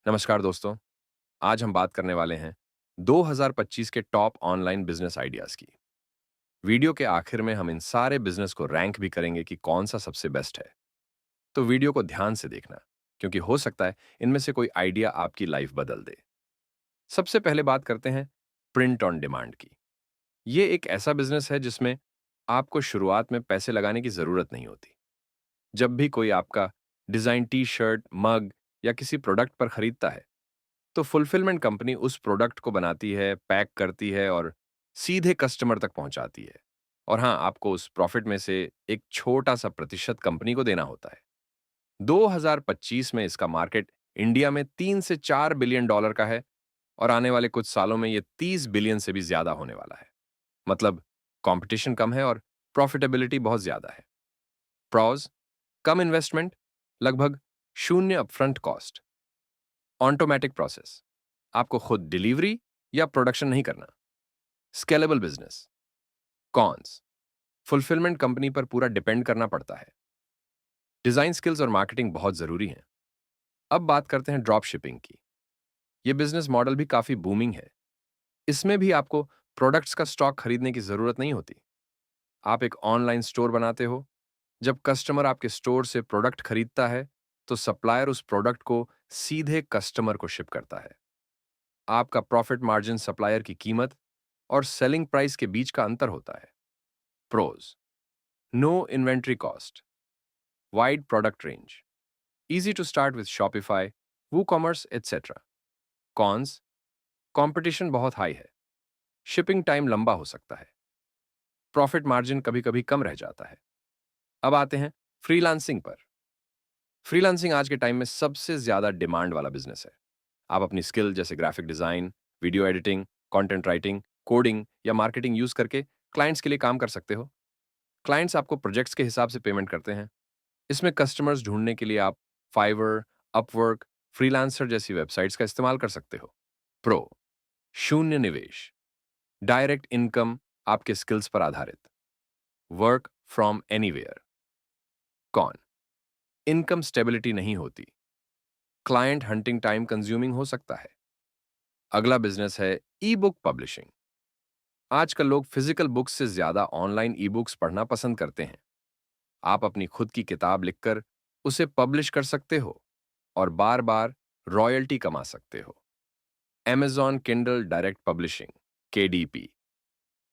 नमस्कार दोस्तों। आज हम बात करने वाले हैं 2025 के टॉप ऑनलाइन बिजनेस आइडियाज की। वीडियो के आखिर में हम इन सारे बिजनेस को रैंक भी करेंगे कि कौन सा सबसे बेस्ट है। तो वीडियो को ध्यान से देखना, क्योंकि हो सकता है इनमें से कोई आइडिया आपकी लाइफ बदल दे। सबसे पहले बात करते हैं प्रिंट ऑन डिमांड की। ये एक ऐसा बिजनेस है जिसमें आपको शुरुआत में पैसे लगाने की जरूरत नहीं होती। जब भी कोई आपका डिजाइन टी शर्ट, मग या किसी प्रोडक्ट पर खरीदता है, तो फुलफिलमेंट कंपनी उस प्रोडक्ट को बनाती है, पैक करती है और सीधे कस्टमर तक पहुंचाती है। और हाँ, आपको उस प्रॉफिट में से एक छोटा सा प्रतिशत कंपनी को देना होता है। 2025 में इसका मार्केट इंडिया में 3 से 4 बिलियन डॉलर का है और आने वाले कुछ सालों में ये 30 बिलियन से भी ज्यादा होने वाला है। मतलब कंपटीशन कम है और प्रॉफिटेबिलिटी बहुत ज्यादा है। प्रॉज: कम इन्वेस्टमेंट, लगभग शून्य अपफ्रंट कॉस्ट, ऑटोमेटिक प्रोसेस, आपको खुद डिलीवरी या प्रोडक्शन नहीं करना, scalable business. Cons: fulfilment company पर पूरा डिपेंड करना पड़ता है। डिजाइन स्किल्स और मार्केटिंग बहुत जरूरी है। अब बात करते हैं ड्रॉप शिपिंग की। यह बिजनेस मॉडल भी काफी बूमिंग है। इसमें भी आपको प्रोडक्ट्स का स्टॉक खरीदने की जरूरत नहीं होती। आप एक ऑनलाइन स्टोर बनाते हो। जब कस्टमर आपके स्टोर से प्रोडक्ट खरीदता है, तो सप्लायर उस प्रोडक्ट को सीधे कस्टमर को शिप करता है। आपका प्रॉफिट मार्जिन सप्लायर की कीमत और सेलिंग प्राइस के बीच का अंतर होता है। Pros: no inventory cost, wide product range, easy to start with Shopify, WooCommerce etcetera. Cons: competition बहुत हाई है, शिपिंग टाइम लंबा हो सकता है, प्रॉफिट मार्जिन कभी कभी कम रह जाता है। अब आते हैं फ्रीलांसिंग पर। फ्रीलांसिंग आज के टाइम में सबसे ज्यादा डिमांड वाला बिजनेस है। आप अपनी स्किल जैसे graphic design, video editing, content writing, coding या मार्केटिंग यूज करके क्लाइंट्स के लिए काम कर सकते हो। क्लाइंट्स आपको प्रोजेक्ट्स के हिसाब से पेमेंट करते हैं। इसमें कस्टमर्स ढूंढने के लिए आप फाइवर, अपवर्क, फ्रीलांसर जैसी वेबसाइट्स का इस्तेमाल कर सकते हो। प्रो: शून्य निवेश, डायरेक्ट इनकम आपके स्किल्स पर आधारित, work from anywhere. Con: income stability नहीं होती, क्लाइंट हंटिंग टाइम कंज्यूमिंग हो सकता है। अगला बिजनेस है ई बुक पब्लिशिंग। आजकल लोग फिजिकल बुक्स से ज्यादा ऑनलाइन ई बुक्स पढ़ना पसंद करते हैं। आप अपनी खुद की किताब लिखकर उसे पब्लिश कर सकते हो और बार बार रॉयल्टी कमा सकते हो। Amazon Kindle direct publishing, KDP,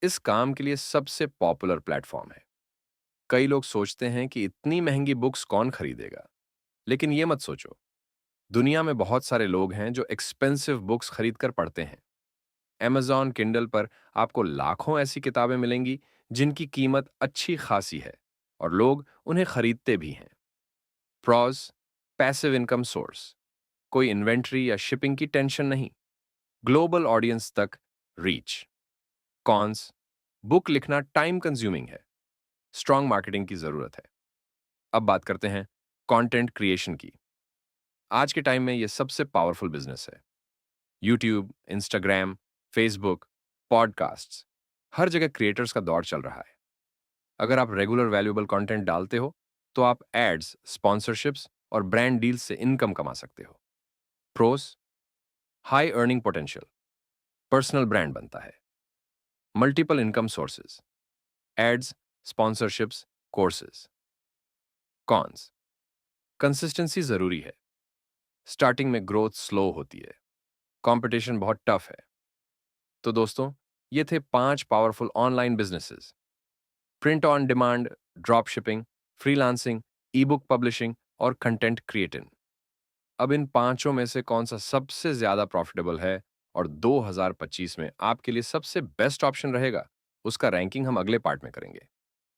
इस काम के लिए सबसे पॉपुलर प्लेटफॉर्म है। कई लोग सोचते हैं कि इतनी महंगी बुक्स कौन खरीदेगा, लेकिन ये मत सोचो। दुनिया में बहुत सारे लोग हैं जो एक्सपेंसिव बुक्स खरीद कर पढ़ते हैं। Amazon किंडल पर आपको लाखों ऐसी किताबें मिलेंगी जिनकी कीमत अच्छी खासी है और लोग उन्हें खरीदते भी हैं। प्रॉज: पैसिव इनकम सोर्स, कोई इन्वेंट्री या शिपिंग की टेंशन नहीं, ग्लोबल ऑडियंस तक रीच। कॉन्स: बुक लिखना टाइम कंज्यूमिंग है, स्ट्रांग मार्केटिंग की जरूरत है। अब बात करते हैं कंटेंट क्रिएशन की। आज के टाइम में यह सबसे पावरफुल बिजनेस है। यूट्यूब, इंस्टाग्राम, फेसबुक, पॉडकास्ट्स, हर जगह क्रिएटर्स का दौर चल रहा है। अगर आप रेगुलर वैल्यूएबल कंटेंट डालते हो, तो आप एड्स, स्पॉन्सरशिप्स और ब्रांड डील्स से इनकम कमा सकते हो। Pros: high earning potential, personal brand बनता है, multiple income sources, ads, sponsorships, courses. Cons: consistency जरूरी है, स्टार्टिंग में ग्रोथ स्लो होती है, कंपटीशन बहुत टफ है। तो दोस्तों, ये थे 5 powerful online businesses: print on demand, drop shipping, freelancing, E book publishing और कंटेंट क्रिएटिंग। अब इन पांचों में से कौन सा सबसे ज्यादा प्रॉफिटेबल है और 2025 में आपके लिए सबसे बेस्ट ऑप्शन रहेगा, उसका रैंकिंग हम अगले पार्ट में करेंगे।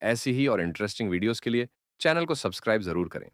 ऐसी ही और इंटरेस्टिंग वीडियोस के लिए चैनल को सब्सक्राइब जरूर करें।